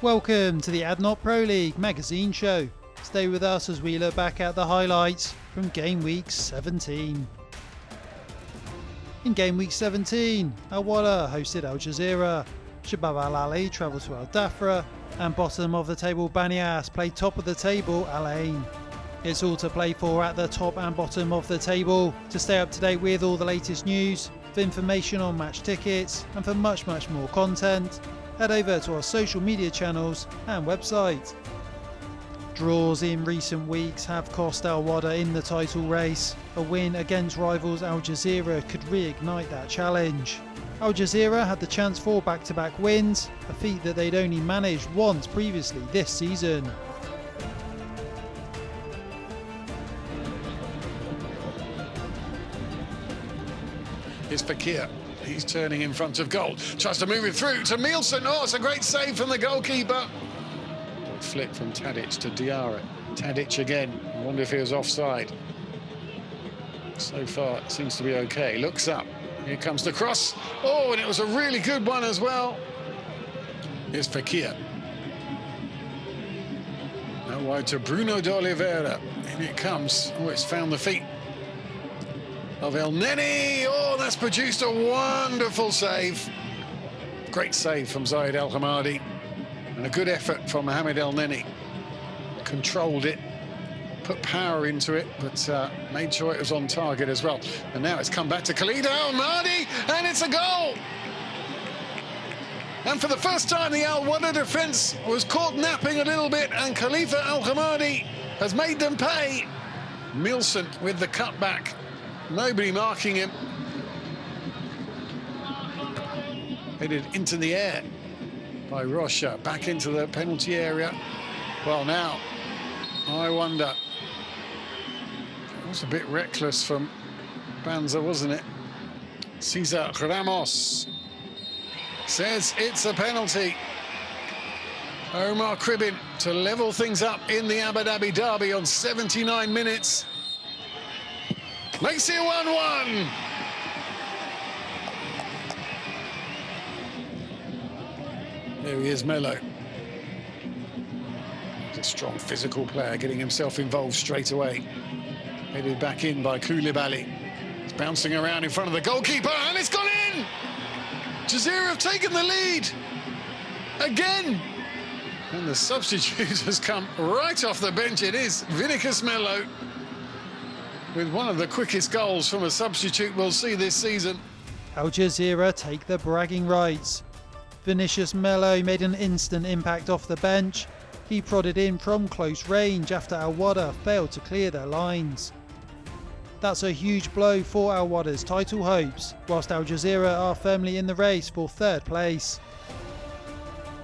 Welcome to the ADNOC Pro League magazine show. Stay with us as we look back at the highlights from game week 17. In game week 17, Al Wada hosted Al Jazeera, Shabab Al Ali travelled to Al Dhafra, and bottom of the table Banias played top of the table Al Ain. It's all to play for at the top and bottom of the table. To stay up to date with all the latest news, for information on match tickets, and for much more content, head over to our social media channels and website. Draws in recent weeks have cost Al Wada in the title race. A win against rivals Al Jazeera could reignite that challenge. Al Jazeera had the chance for back-to-back wins, a feat that they'd only managed once previously this season. Here's Fakir. He's turning in front of goal. Tries to move it through to Nielsen. Oh, it's a great save from the goalkeeper. Flick from Tadic to Diarra. Tadic again. I wonder if he was offside. So far, it seems to be okay. Looks up. Here comes the cross. Oh, and it was a really good one as well. Here's Fakir. Now wide to Bruno de Oliveira. In it comes. Oh, it's found the feet of El Neni. Oh, that's produced a wonderful save. Great save from Zayed El Hamadi. And a good effort from Mohamed El Neni. Controlled it, put power into it, but made sure it was on target as well. And now it's come back to Khalid El Hamadi, and it's a goal! And for the first time, the Al Wada defence was caught napping a little bit, and Khalifa El Hamadi has made them pay. Nielsen with the cutback. Nobody marking him. Headed into the air by Rocha, back into the penalty area. Well, now, I wonder. It was a bit reckless from Banza, wasn't it? Cesar Ramos says it's a penalty. Omar Cribin to level things up in the Abu Dhabi derby on 79 minutes. Makes it 1-1. There he is, Melo. He's a strong physical player, getting himself involved straight away. Headed back in by Koulibaly. It's bouncing around in front of the goalkeeper, and it's gone in! Jazeera have taken the lead. Again! And the substitute has come right off the bench. It is Vinicius Melo, with one of the quickest goals from a substitute we'll see this season. Al Jazeera take the bragging rights. Vinicius Melo made an instant impact off the bench. He prodded in from close range after Al Wada failed to clear their lines. That's a huge blow for Al Wada's title hopes, whilst Al Jazeera are firmly in the race for third place.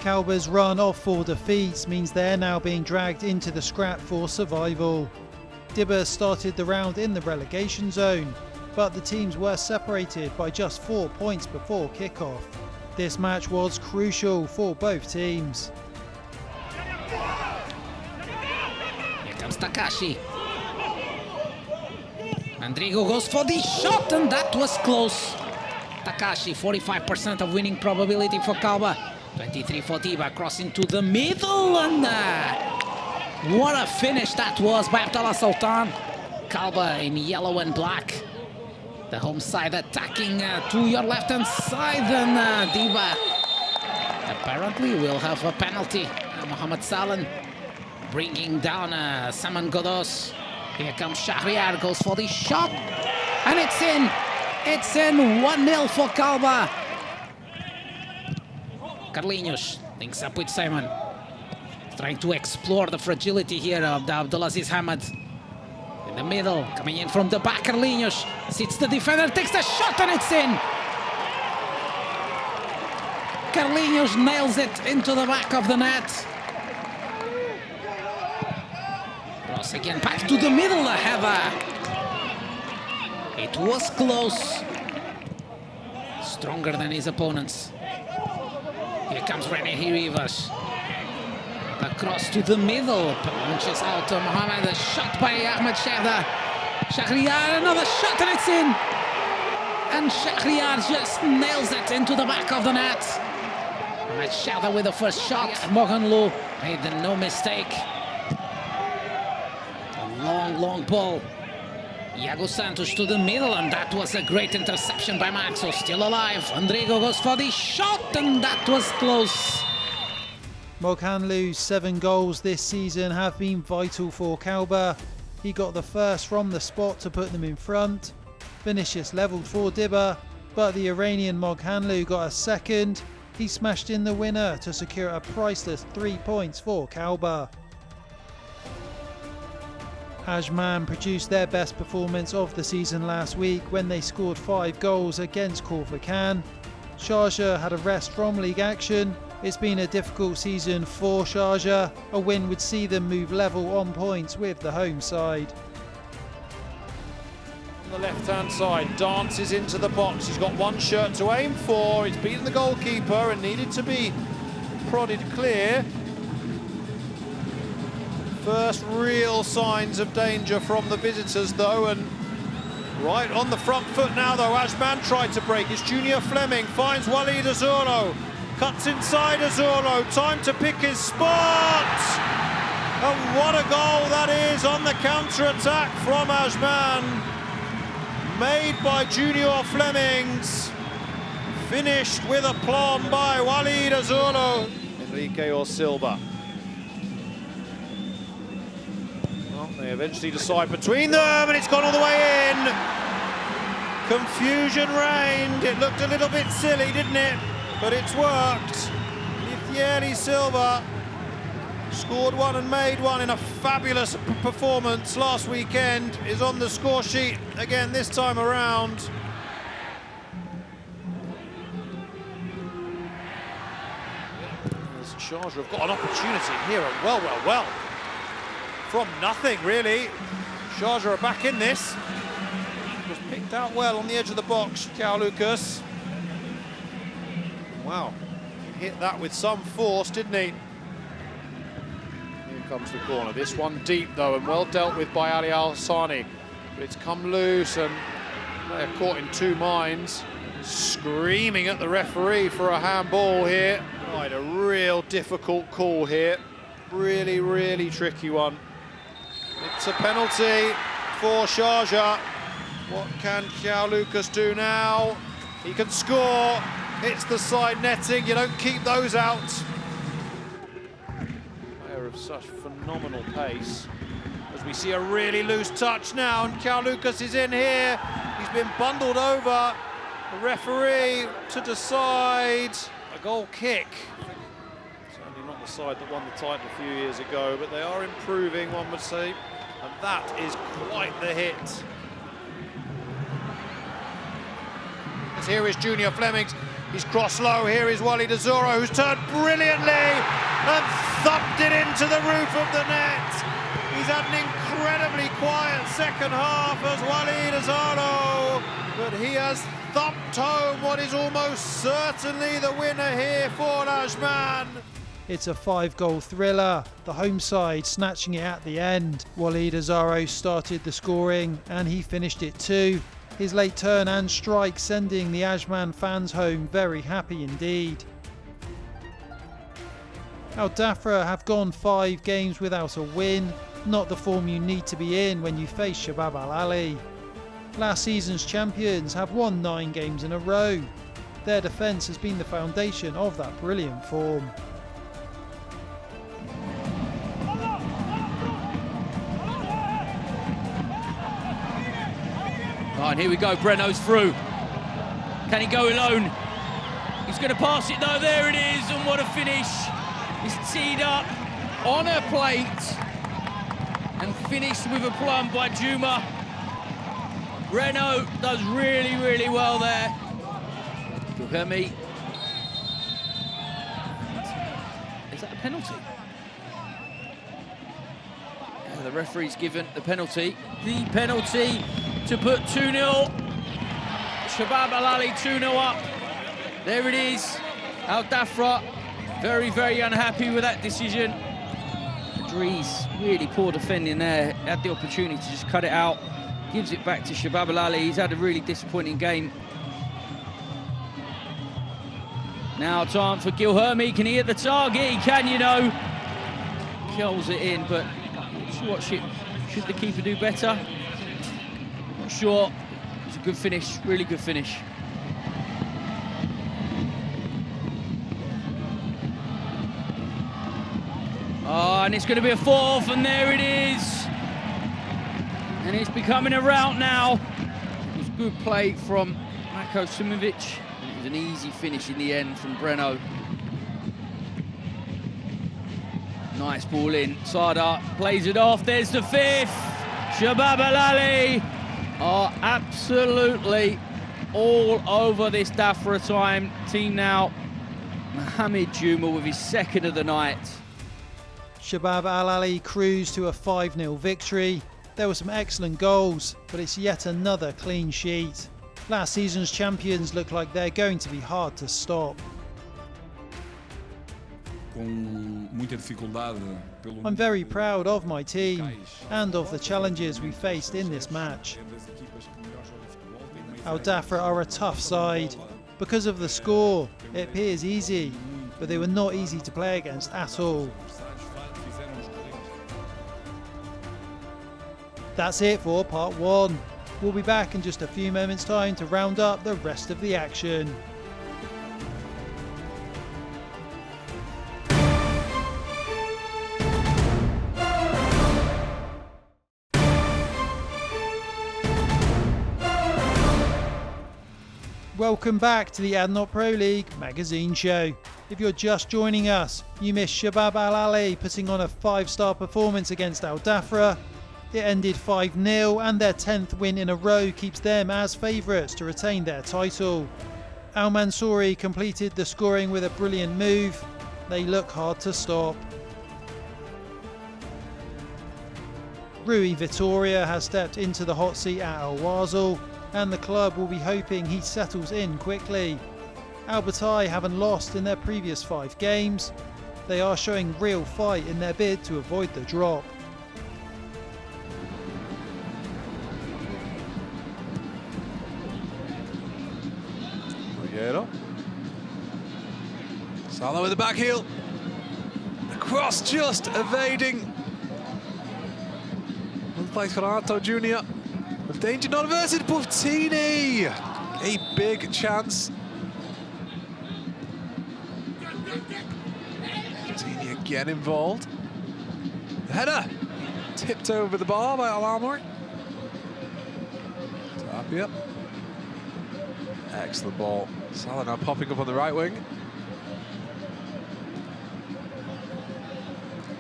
Kalba's run of 4 defeats means they're now being dragged into the scrap for survival. Dibba started the round in the relegation zone, but the teams were separated by just 4 points before kickoff. This match was crucial for both teams. Here comes Takashi. Andrigo goes for the shot, and that was close. Takashi, 45% of winning probability for Kalba. 23 for Dibba, crossing to the middle, and what a finish that was by Abdallah Sultan. Kalba in yellow and black. The home side attacking to your left-hand side, and Dibba apparently will have a penalty. Mohamed Salan bringing down Saman Godos. Here comes Shahriar, goes for the shot, and it's in. It's in, 1-0 for Kalba. Carlinhos links up with Simon, trying to explore the fragility here of the Abdulaziz Hamad. In the middle, coming in from the back, Carlinhos sits the defender, takes the shot, and it's in. Carlinhos nails it into the back of the net. Ross again back to the middle, the header. It was close. Stronger than his opponents. Here comes Rene Rivas. The cross to the middle, punches out to Mohamed, a shot by Ahmed Shahda. Shahriar, another shot, and it's in. And Shahriar just nails it into the back of the net. Machado with the first shot. Moganlu made the no mistake. A long ball. Iago Santos to the middle, and that was a great interception by Maxo. Still alive. Andrigo goes for the shot, and that was close. Moganlu's 7 goals this season have been vital for Kalba. He got the first from the spot to put them in front. Vinicius levelled for Dibba, but the Iranian Moganlu got a second. He smashed in the winner to secure a priceless 3 points for Kalba. Ajman produced their best performance of the season last week when they scored 5 goals against Corsican. Sharjah had a rest from league action. It's been a difficult season for Sharjah. A win would see them move level on points with the home side. On the left-hand side, dances into the box. He's got one shirt to aim for. He's beaten the goalkeeper and needed to be prodded clear. First real signs of danger from the visitors, though, and right on the front foot now, though. Ajman tried to break. It's Junior Fleming, finds Walid Zoro, cuts inside Zoro, time to pick his spot! And what a goal that is on the counter-attack from Ajman. Made by Junior Flemings, finished with aplomb by Walid Zoro. Enrique or Silva. They eventually decide between them, and it's gone all the way in. Confusion reigned. It looked a little bit silly, didn't it? But it's worked. Lithieri Silva scored one and made one in a fabulous performance last weekend. Is on the score sheet again this time around. Sharjah have got an opportunity here, and well. From nothing, really. Sharjah are back in this. Was picked out well on the edge of the box, João Lucas. Wow, he hit that with some force, didn't he? Here comes the corner. This one deep, though, and well dealt with by Ali Al-Hassani. But it's come loose, and they're caught in two minds. Screaming at the referee for a handball here. Right, a real difficult call here. Really tricky one. It's a penalty for Sharjah. What can João Lucas do now? He can score. Hits the side netting. You don't keep those out. Player of such phenomenal pace. As we see a really loose touch now, and João Lucas is in here. He's been bundled over. The referee to decide a goal kick. Certainly not the side that won the title a few years ago, but they are improving, one would say. And that is quite the hit. As here is Junior Flemings. He's crossed low. Here is Walid Zoro, who's turned brilliantly and thumped it into the roof of the net. He's had an incredibly quiet second half as Walid Zoro, but he has thumped home what is almost certainly the winner here for Ajman. It's a 5-goal thriller, the home side snatching it at the end. Walid Zoro started the scoring and he finished it too. His late turn and strike sending the Ajman fans home very happy indeed. Al Dafra have gone 5 games without a win, not the form you need to be in when you face Shabab Al Ahly. Last season's champions have won 9 games in a row. Their defence has been the foundation of that brilliant form. Right, and here we go, Breno's through. Can he go alone? He's going to pass it though, there it is, and what a finish. It's teed up on a plate and finished with a plum by Juma. Breno does really well there. Guilherme. Is that a penalty? Yeah, the referee's given the penalty. The penalty to put 2-0. Shabab Al Ahly 2-0 up. There it is. Al Dafra very unhappy with that decision. Idris really poor defending there. Had the opportunity to just cut it out. Gives it back to Shabab Al Ahly. He's had a really disappointing game. Now time for Gilherme. Can he hit the target? He can, you know. Kills it in, but what should the keeper do better? Not sure. It's a good finish, really good finish. Oh, and it's going to be a fourth, and there it is. And it's becoming a rout now. It was good play from Mako Simovic. It was an easy finish in the end from Breno. Nice ball in. Sada plays it off. There's the fifth. Shabab Al-Ali are absolutely all over this Dhafra team now. Mohamed Juma with his second of the night. Shabab Al-Ali cruised to a 5-0 victory. There were some excellent goals, but it's yet another clean sheet. Last season's champions look like they're going to be hard to stop. I'm very proud of my team and of the challenges we faced in this match. Al Dhafra are a tough side. Because of the score, it appears easy, but they were not easy to play against at all. That's it for part 1. We'll be back in just a few moments' time to round up the rest of the action. Welcome back to the ADNOC Pro League magazine show. If you're just joining us, you missed Shabab Al-Ali putting on a 5-star performance against Al Dhafra. It ended 5-0 and their 10th win in a row keeps them as favourites to retain their title. Al Mansouri completed the scoring with a brilliant move. They look hard to stop. Rui Vitoria has stepped into the hot seat at Al Wasl, and the club will be hoping he settles in quickly. Al Batai haven't lost in their previous 5 games. They are showing real fight in their bid to avoid the drop. Salah with the back heel. The cross just evading. Well played for Arto Jr. With danger not averted. Buffini. A big chance. Buffini again involved. The header. Tipped over the bar by Al-Amri. Tapia. Excellent ball. Salah now popping up on the right wing.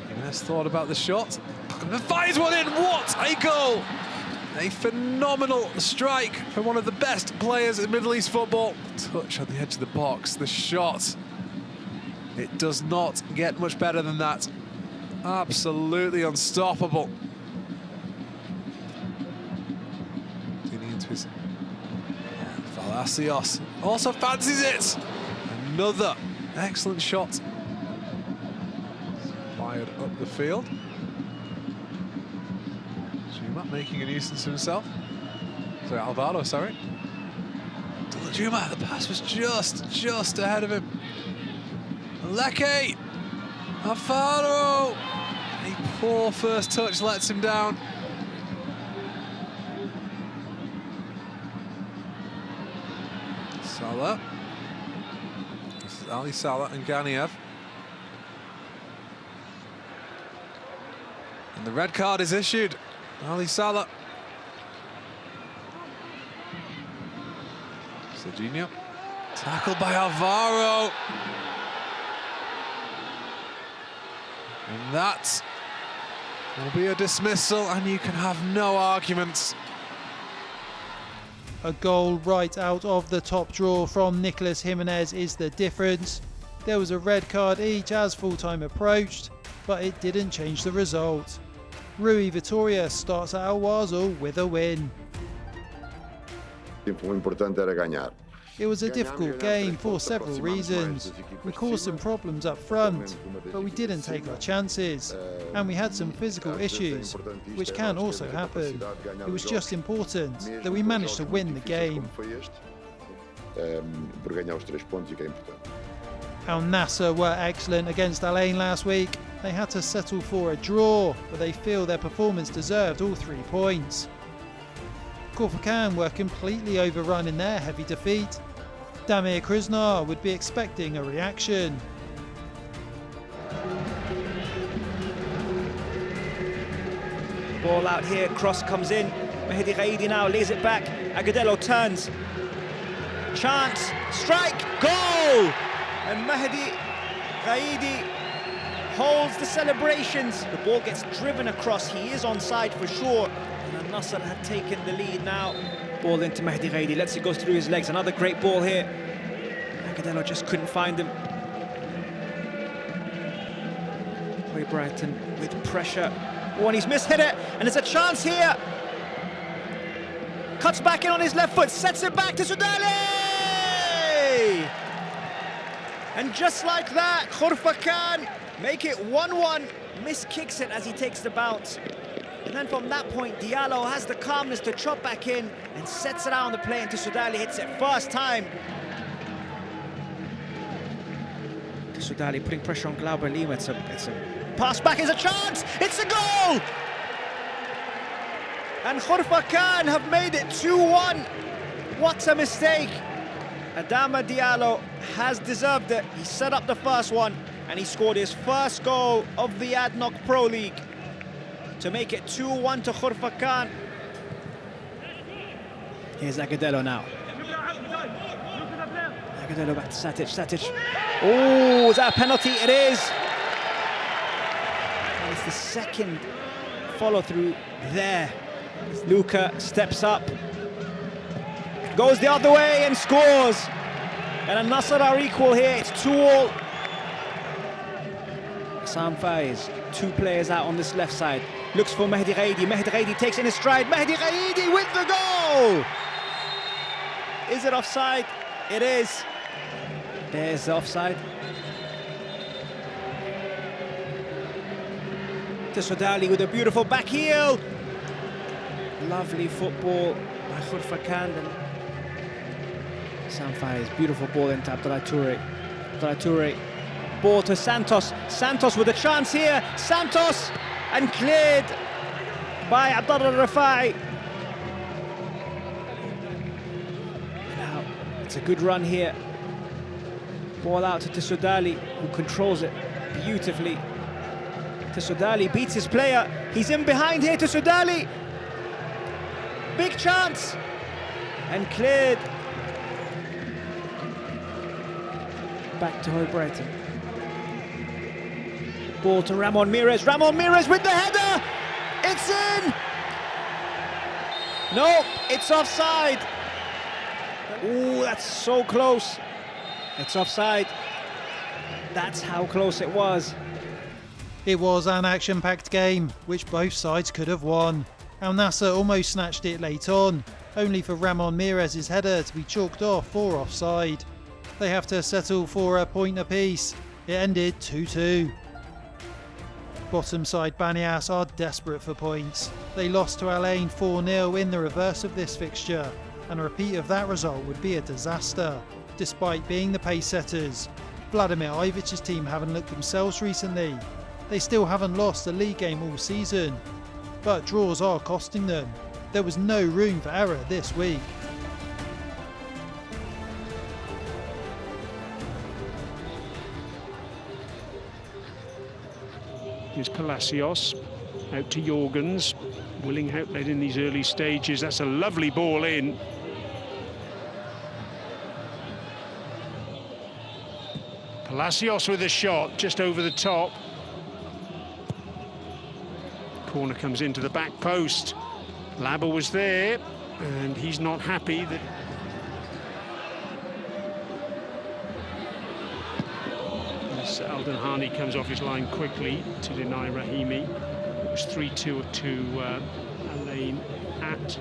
Jimenez thought about the shot. And fires one in. What a goal! A phenomenal strike from one of the best players in Middle East football. Touch on the edge of the box. The shot. It does not get much better than that. Absolutely unstoppable. Into his Palacios also fancies it. Another excellent shot. Fired up the field. Juma making a nuisance of himself. Sorry, Alvaro, sorry. Juma, the pass was just ahead of him. Leke! Alvaro! A poor first touch lets him down. Salah. This is Ali Salah and Ganiev. And the red card is issued. Ali Salah. Serginho. Tackled by Alvaro. And that will be a dismissal, and you can have no arguments. A goal right out of the top drawer from Nicolas Jimenez is the difference. There was a red card each as full-time approached, but it didn't change the result. Rui Vitoria starts at Al Wasl with a win. It was a difficult game for several reasons. We caused some problems up front, but we didn't take our chances, and we had some physical issues, which can also happen. It was just important that we managed to win the game. Al Nassr were excellent against Al Ain last week. They had to settle for a draw, but they feel their performance deserved all 3 points. Corfachan were completely overrun in their heavy defeat. Damir Krasnar would be expecting a reaction. Ball out here, cross comes in. Mehdi Ghaidi now lays it back. Agudelo turns. Chance, strike, goal! And Mehdi Ghaidi holds the celebrations. The ball gets driven across. He is onside for sure. And Al Nassr have taken the lead now. Ball into Mehdi Ghaidi, lets it go through his legs. Another great ball here. Agudelo just couldn't find him. Way Brighton with pressure. Oh, and he's mishit it, and there's a chance here. Cuts back in on his left foot, sets it back to Soudali! And just like that, Corfachan make it 1-1. Miskicks it as he takes the bounce. And then from that point, Diallo has the calmness to chop back in and sets it out on the play into Soudali, hits it first time. To Soudali putting pressure on Glauber Lima. It's a pass back is a chance, it's a goal! And Corfachan have made it 2-1. What a mistake. Adama Diallo has deserved it. He set up the first one and he scored his first goal of the ADNOC Pro League to make it 2-1 to Corfachan. Here's Agudelo now. Agudelo back to Satic. Oh, is that a penalty? It is. And it's the second follow-through there. Luka steps up, goes the other way and scores. And Al Nassr are equal here, it's 2-2. Sam Faiz, 2 players out on this left side. Looks for Mehdi Ghaidi. Mehdi Ghaidi takes in his stride. Mehdi Ghaidi with the goal! Is it offside? It is. There's the offside. To Soudali with a beautiful back heel. Lovely football by Corfachan. Sam Faiz, beautiful ball into Abdullah Toure. Abdullah Toure, ball to Santos. Santos with a chance here. Santos, and cleared by Abdullah Rafai. Now, it's a good run here. Ball out to Soudali, who controls it beautifully. Soudali beats his player. He's in behind here to Soudali. Big chance. And cleared. Back to Brighton. Ball to Ramon Mires. Ramon Mires with the header. It's in. No, it's offside. Ooh, that's so close. It's offside. That's how close it was. It was an action-packed game, which both sides could have won. Al Nassr almost snatched it late on, only for Ramon Mires' header to be chalked off for offside. They have to settle for a point apiece. It ended 2-2. Bottom side Banias are desperate for points. They lost to Al Ain 4-0 in the reverse of this fixture, and a repeat of that result would be a disaster, despite being the pace setters. Vladimir Ivic's team haven't looked themselves recently. They still haven't lost a league game all season, but draws are costing them. There was no room for error this week. Here's Palacios, out to Jorgens, willing outlet in these early stages. That's a lovely ball in. Palacios with a shot, just over the top. Corner comes into the back post. Labber was there, and he's not happy that... Alden Hani comes off his line quickly to deny Rahimi. It was 3-2 to Al Ain at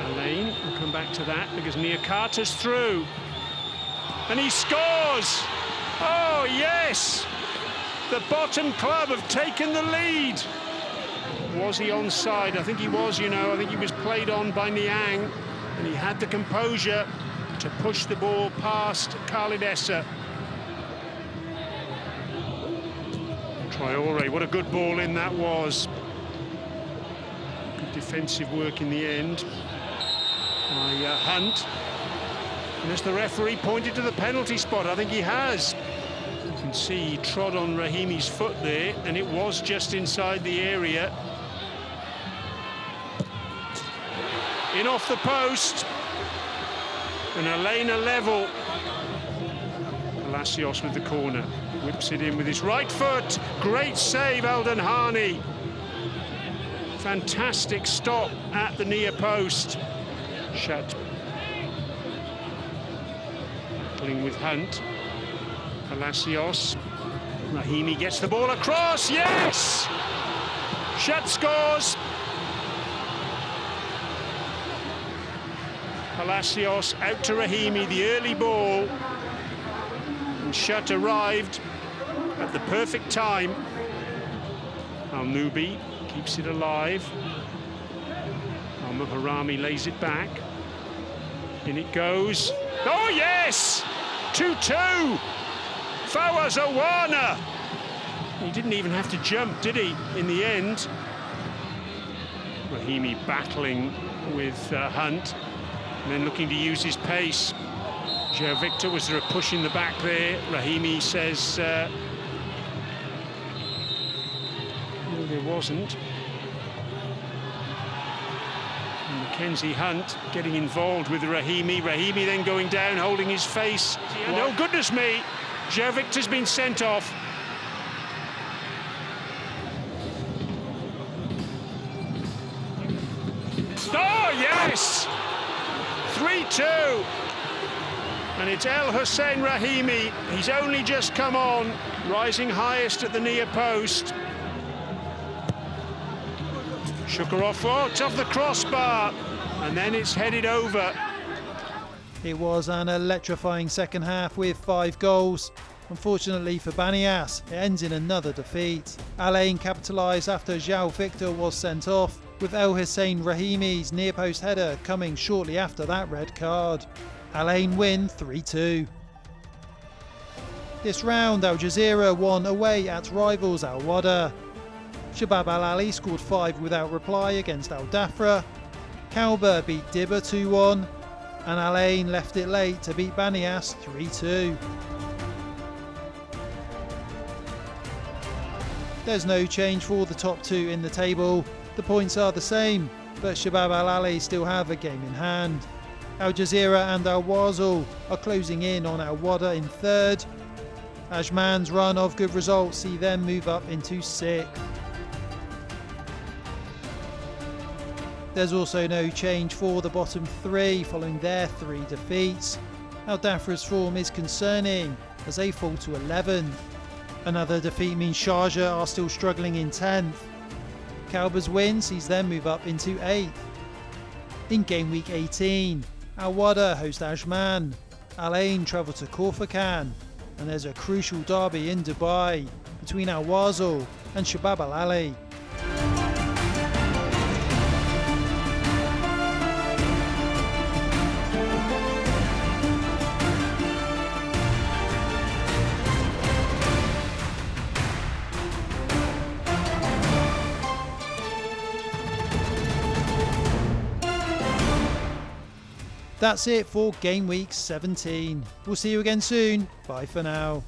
Al Ain. We'll come back to that because Niakata's through. And he scores! Oh, yes! The bottom club have taken the lead. Was he onside? I think he was, you know. I think he was played on by Niang, and he had the composure to push the ball past Khalid Essa. Traore, what a good ball in that was. Good defensive work in the end by Hunt. And as the referee pointed to the penalty spot, I think he has. You can see he trod on Rahimi's foot there, and it was just inside the area. In off the post, and Elena level. Palacios with the corner, whips it in with his right foot. Great save, Eldon Hani. Fantastic stop at the near post. Shut. Battling with Hunt. Palacios. Rahimi gets the ball across. Yes! Shut scores. Palacios out to Rahimi, the early ball. And Shut arrived at the perfect time. Al-Nubi keeps it alive. Al-Muharrami lays it back. In it goes. Oh, yes! 2-2. Fawaz Awana. He didn't even have to jump, did he, in the end? Rahimi battling with Hunt, and then looking to use his pace. Joe Victor, was there a push in the back there? Rahimi says no, there wasn't. And Mackenzie Hunt getting involved with Rahimi. Rahimi then going down, holding his face. And oh, goodness me, Joe Victor's been sent off. Oh, yes! 3-2. And it's El Hussein Rahimi. He's only just come on, rising highest at the near post. Shukurov, oh, it's off the crossbar, and then it's headed over. It was an electrifying second half with 5 goals. Unfortunately for Banias, it ends in another defeat. Al Ain capitalised after João Victor was sent off, with El Hussein Rahimi's near post header coming shortly after that red card. Al Ain win 3-2. This round, Al Jazeera won away at rivals Al Wada. Shabab Al Ali scored 5 without reply against Al Dhafra. Kalba beat Dibba 2-1, and Al Ain left it late to beat Banias 3-2. There's no change for the top 2 in the table. The points are the same, but Shabab Al Ali still have a game in hand. Al Jazeera and Al Wasl are closing in on Al Wada in 3rd. Ajman's run of good results see them move up into 6th. There's also no change for the bottom 3 following their 3 defeats. Al Dhafra's form is concerning as they fall to 11th. Another defeat means Sharjah are still struggling in 10th. Kalba's win sees them move up into 8th. In game week 18, Al Wada host Ajman, Al Ain travel to Corfacan, and there's a crucial derby in Dubai between Al Wasl and Shabab Al Ali. That's it for game week 17. We'll see you again soon. Bye for now.